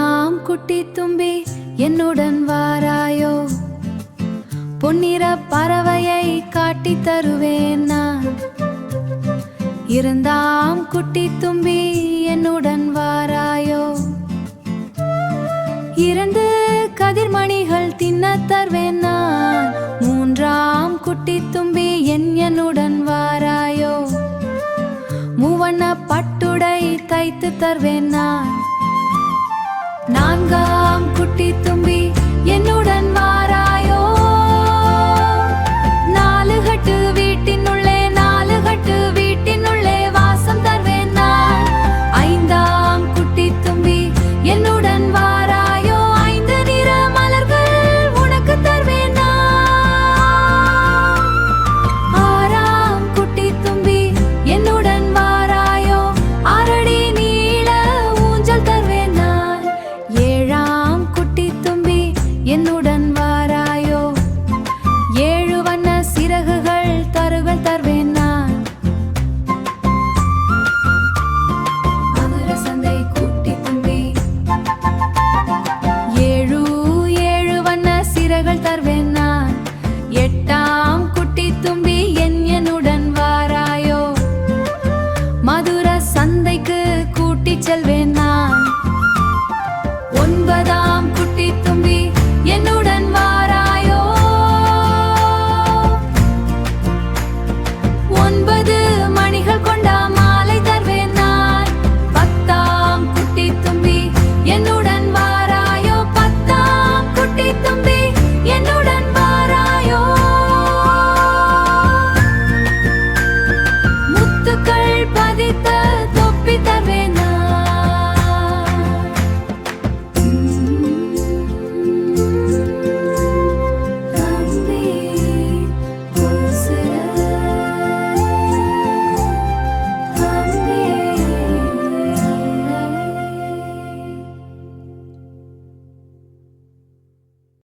இரண்டாம் குட்டி தும்பி என்னுடன் வாராயோ? பொன்னிற பறவையை காட்டி தருவேன் நான். இரண்டாம் குட்டி தும்பி என்னுடன் வாராயோ? இரண்டு கதிர்மணிகள் தின்ன தருவேன் நான். மூன்றாம் குட்டி தும்பி என்னுடன் வாராயோ? மூவண்ண பட்டுடை தைத்து தருவேன் நான். நான்காம் குட்டி தும்பி என்னுடன் வாராயோ? நாலு கட்டு வீட்டினுள்ளே, நாலு கட்டு வீட்டினுள்ளே வாசம் தருவேன் நான். ஐந்தாம் குட்டி தும்பி என்னுடன் வாராயோ? ஐந்து நிற மலர்கள் உனக்கு தருவேன் நான். ஆறாம் குட்டி தும்பி என்னுடன் வாராயோ? ஆறடி நீள ஊஞ்சல் தருவேன் நான். ஏழாம் குட்டி தும்பி என்னுடன் வாராயோ? ஏழு வண்ண சிறகுகள் தருவேன் நான். மதுர சந்தை குட்டி தும்பி ஏழு வண்ண சிறகுகள் தருவேன் நான். எட்டாம் குட்டி தும்பி என்னுடன் வாராயோ? மதுர சந்தைக்கு கூட்டிச் செல்வேன் நான். ஒன்பதாம்